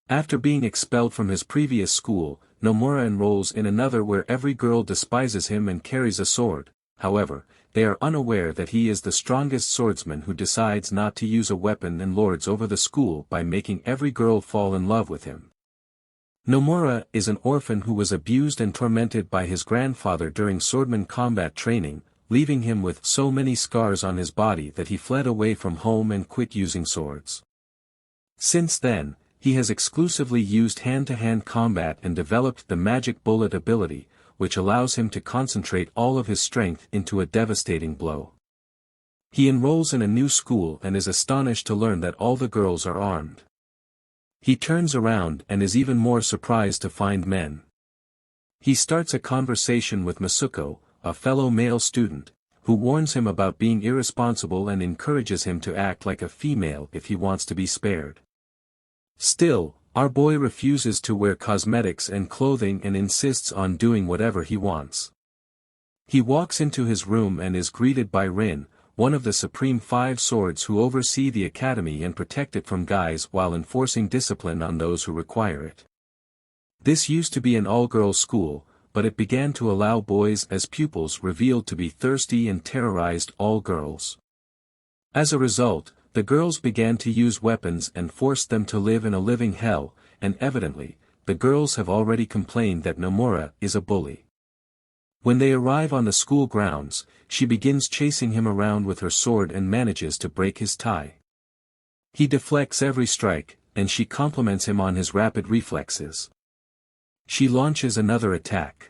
After being expelled from his previous school, Nomura enrolls in another where every girl despises him and carries a sword. However, they are unaware that he is the strongest swordsman who decides not to use a weapon and lords over the school by making every girl fall in love with him. Nomura is an orphan who was abused and tormented by his grandfather during swordman combat training, leaving him with so many scars on his body that he fled away from home and quit using swords. Since then, he has exclusively used hand-to-hand combat and developed the magic bullet ability, which allows him to concentrate all of his strength into a devastating blow. He enrolls in a new school and is astonished to learn that all the girls are armed. He turns around and is even more surprised to find men. He starts a conversation with Masuko, a fellow male student, who warns him about being irresponsible and encourages him to act like a female if he wants to be spared. Still, our boy refuses to wear cosmetics and clothing and insists on doing whatever he wants. He walks into his room and is greeted by Rin, one of the Supreme Five Swords who oversee the academy and protect it from guys while enforcing discipline on those who require it. This used to be an all-girls school, but it began to allow boys as pupils revealed to be thirsty and terrorized all girls. As a result, the girls began to use weapons and forced them to live in a living hell, and evidently, the girls have already complained that Nomura is a bully. When they arrive on the school grounds, she begins chasing him around with her sword and manages to break his tie. He deflects every strike, and she compliments him on his rapid reflexes. She launches another attack.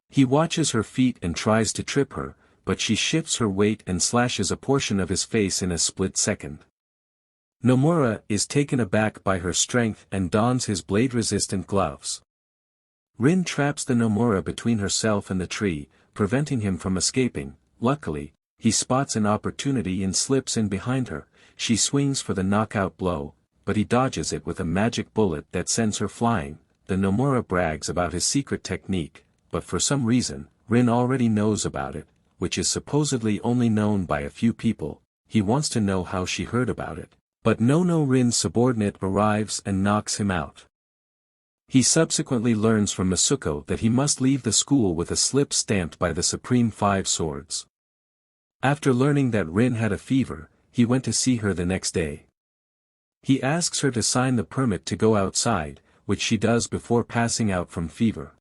He watches her feet and tries to trip her, but she shifts her weight and slashes a portion of his face in a split second. Nomura is taken aback by her strength and dons his blade-resistant gloves. Rin traps the Nomura between herself and the tree, preventing him from escaping. Luckily, he spots an opportunity and slips in behind her. She swings for the knockout blow, but he dodges it with a magic bullet that sends her flying. The Nomura brags about his secret technique, but for some reason, Rin already knows about it, which is supposedly only known by a few people. He wants to know how she heard about it, but Rin's subordinate arrives and knocks him out. He subsequently learns from Masuko that he must leave the school with a slip stamped by the Supreme Five Swords. After learning that Rin had a fever, he went to see her the next day. He asks her to sign the permit to go outside, which she does before passing out from fever.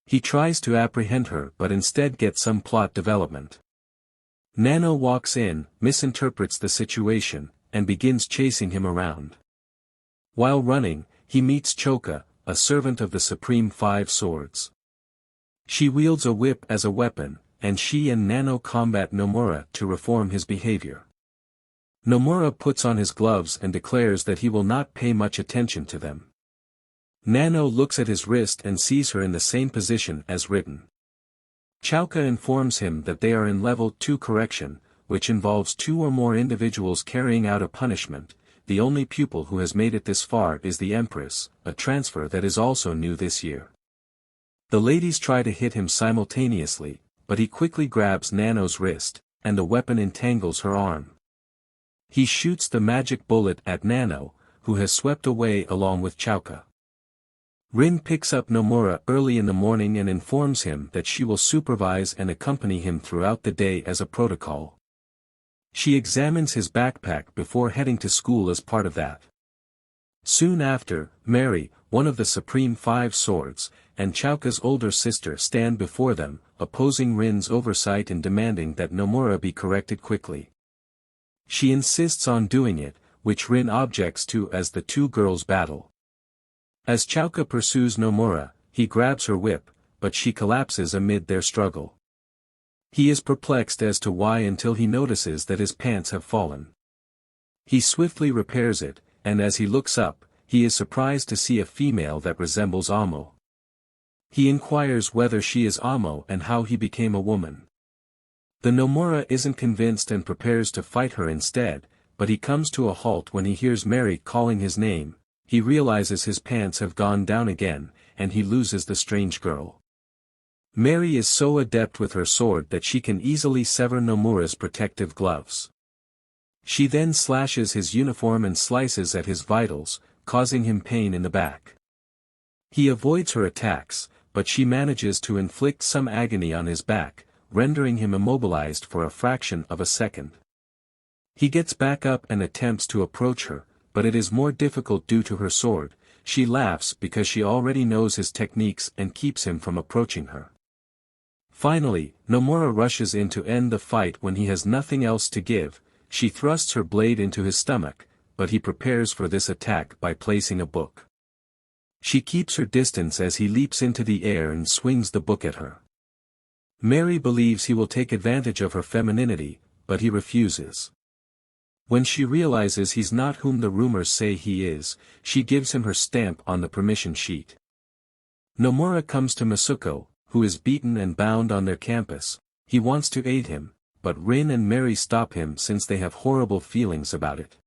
He tries to apprehend her but instead gets some plot development. Nano walks in, misinterprets the situation, and begins chasing him around. While running, he meets Choka, a servant of the Supreme Five Swords. She wields a whip as a weapon, and she and Nano combat Nomura to reform his behavior. Nomura puts on his gloves and declares that he will not pay much attention to them. Nano looks at his wrist and sees her in the same position as written. Chowka informs him that they are in level 2 correction, which involves 2 or more individuals carrying out a punishment. The only pupil who has made it this far is the Empress, a transfer that is also new this year. The ladies try to hit him simultaneously, but he quickly grabs Nano's wrist, and the weapon entangles her arm. He shoots the magic bullet at Nano, who has swept away along with Chowka. Rin picks up Nomura early in the morning and informs him that she will supervise and accompany him throughout the day as a protocol. She examines his backpack before heading to school as part of that. Soon after, Mary, one of the Supreme Five Swords, and Chowka's older sister stand before them, opposing Rin's oversight and demanding that Nomura be corrected quickly. She insists on doing it, which Rin objects to as the two girls battle. As Chowka pursues Nomura, he grabs her whip, but she collapses amid their struggle. He is perplexed as to why until he notices that his pants have fallen. He swiftly repairs it, and as he looks up, he is surprised to see a female that resembles Amo. He inquires whether she is Amo and how he became a woman. The Nomura isn't convinced and prepares to fight her instead, but he comes to a halt when he hears Mary calling his name. He realizes his pants have gone down again, and he loses the strange girl. Mary is so adept with her sword that she can easily sever Nomura's protective gloves. She then slashes his uniform and slices at his vitals, causing him pain in the back. He avoids her attacks, but she manages to inflict some agony on his back, rendering him immobilized for a fraction of a second. He gets back up and attempts to approach her, but it is more difficult due to her sword. She laughs because she already knows his techniques and keeps him from approaching her. Finally, Nomura rushes in to end the fight when he has nothing else to give. She thrusts her blade into his stomach, but he prepares for this attack by placing a book. She keeps her distance as he leaps into the air and swings the book at her. Mary believes he will take advantage of her femininity, but he refuses. When she realizes he's not whom the rumors say he is, she gives him her stamp on the permission sheet. Nomura comes to Masuko, who is beaten and bound on their campus. He wants to aid him, but Rin and Mary stop him since they have horrible feelings about it.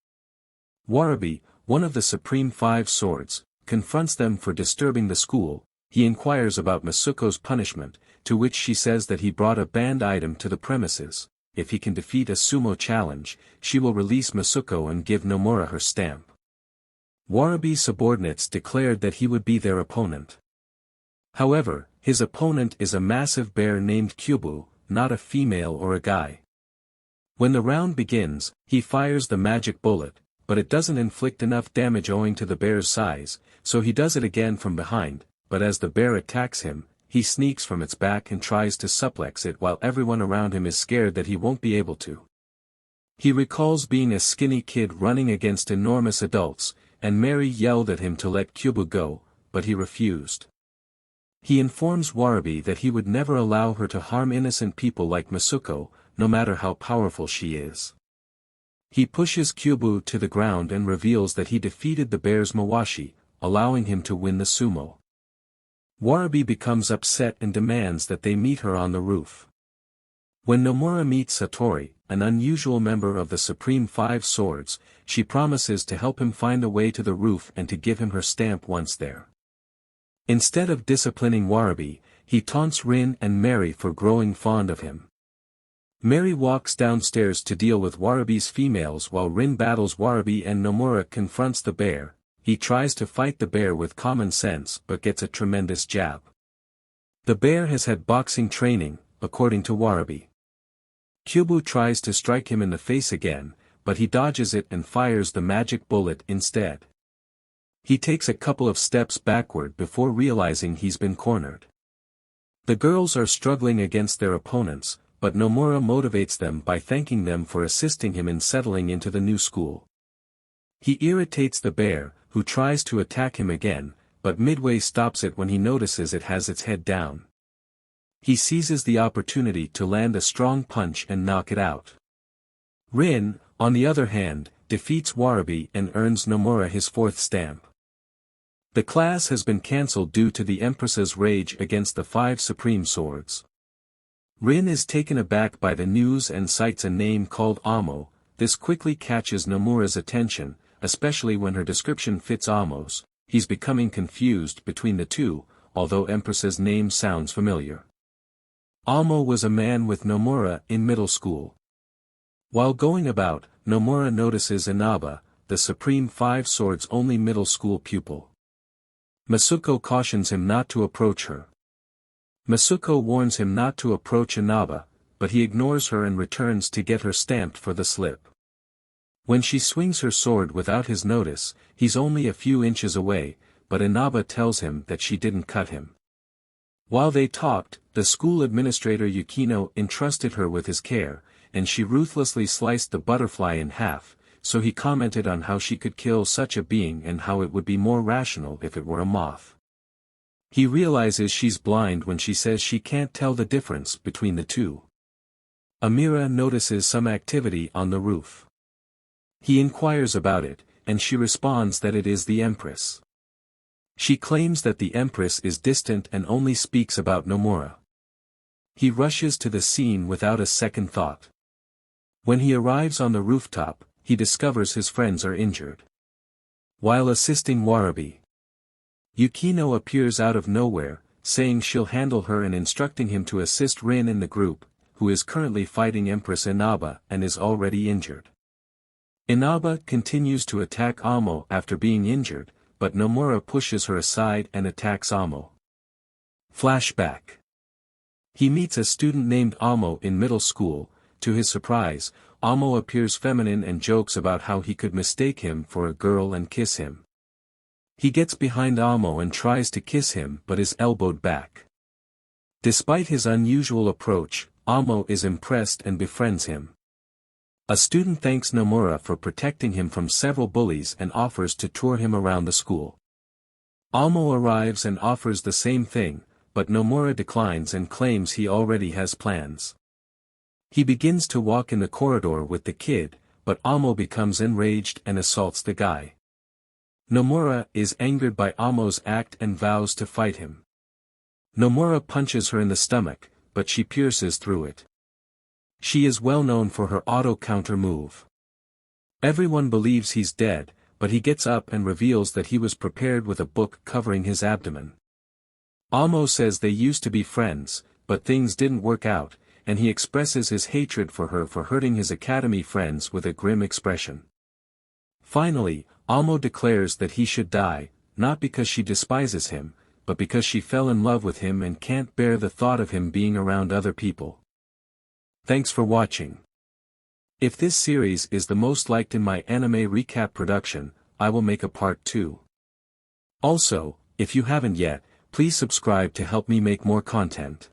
Warabi, one of the Supreme Five Swords, confronts them for disturbing the school. He inquires about Masuko's punishment, to which she says that he brought a banned item to the premises. If he can defeat a sumo challenge, she will release Masuko and give Nomura her stamp. Warabi's subordinates declared that he would be their opponent. However, his opponent is a massive bear named Kyubu, not a female or a guy. When the round begins, he fires the magic bullet, but it doesn't inflict enough damage owing to the bear's size, so he does it again from behind, but as the bear attacks him, he sneaks from its back and tries to suplex it while everyone around him is scared that he won't be able to. He recalls being a skinny kid running against enormous adults, and Mary yelled at him to let Kyubu go, but he refused. He informs Warabi that he would never allow her to harm innocent people like Masuko, no matter how powerful she is. He pushes Kyubu to the ground and reveals that he defeated the bear's Mawashi, allowing him to win the sumo. Warabi becomes upset and demands that they meet her on the roof. When Nomura meets Satori, an unusual member of the Supreme Five Swords, she promises to help him find a way to the roof and to give him her stamp once there. Instead of disciplining Warabi, he taunts Rin and Mary for growing fond of him. Mary walks downstairs to deal with Warabi's females while Rin battles Warabi and Nomura confronts the bear. He tries to fight the bear with common sense but gets a tremendous jab. The bear has had boxing training, according to Warabi. Kyubu tries to strike him in the face again, but he dodges it and fires the magic bullet instead. He takes a couple of steps backward before realizing he's been cornered. The girls are struggling against their opponents, but Nomura motivates them by thanking them for assisting him in settling into the new school. He irritates the bear, who tries to attack him again, but midway stops it when he notices it has its head down. He seizes the opportunity to land a strong punch and knock it out. Rin, on the other hand, defeats Warabi and earns Nomura his fourth stamp. The class has been cancelled due to the Empress's rage against the Five Supreme Swords. Rin is taken aback by the news and cites a name called Amo. This quickly catches Nomura's attention, especially when her description fits Amo's. He's becoming confused between the two, although Empress's name sounds familiar. Amo was a man with Nomura in middle school. While going about, Nomura notices Inaba, the Supreme Five Swords' only middle school pupil. Masuko cautions him not to approach her. Masuko warns him not to approach Inaba, but he ignores her and returns to get her stamped for the slip. When she swings her sword without his notice, he's only a few inches away, but Inaba tells him that she didn't cut him. While they talked, the school administrator Yukino entrusted her with his care, and she ruthlessly sliced the butterfly in half, so he commented on how she could kill such a being and how it would be more rational if it were a moth. He realizes she's blind when she says she can't tell the difference between the two. Amira notices some activity on the roof. He inquires about it, and she responds that it is the Empress. She claims that the Empress is distant and only speaks about Nomura. He rushes to the scene without a second thought. When he arrives on the rooftop, he discovers his friends are injured. While assisting Warabi, Yukino appears out of nowhere, saying she'll handle her and instructing him to assist Rin in the group, who is currently fighting Empress Inaba and is already injured. Inaba continues to attack Amo after being injured, but Nomura pushes her aside and attacks Amo. Flashback. He meets a student named Amo in middle school. To his surprise, Amo appears feminine and jokes about how he could mistake him for a girl and kiss him. He gets behind Amo and tries to kiss him but is elbowed back. Despite his unusual approach, Amo is impressed and befriends him. A student thanks Nomura for protecting him from several bullies and offers to tour him around the school. Amo arrives and offers the same thing, but Nomura declines and claims he already has plans. He begins to walk in the corridor with the kid, but Amo becomes enraged and assaults the guy. Nomura is angered by Amo's act and vows to fight him. Nomura punches her in the stomach, but she pierces through it. She is well known for her auto-counter move. Everyone believes he's dead, but he gets up and reveals that he was prepared with a book covering his abdomen. Amo says they used to be friends, but things didn't work out, and he expresses his hatred for her for hurting his academy friends with a grim expression. Finally, Amo declares that he should die, not because she despises him, but because she fell in love with him and can't bear the thought of him being around other people. Thanks for watching. If this series is the most liked in my anime recap production, I will make a part 2. Also, if you haven't yet, please subscribe to help me make more content.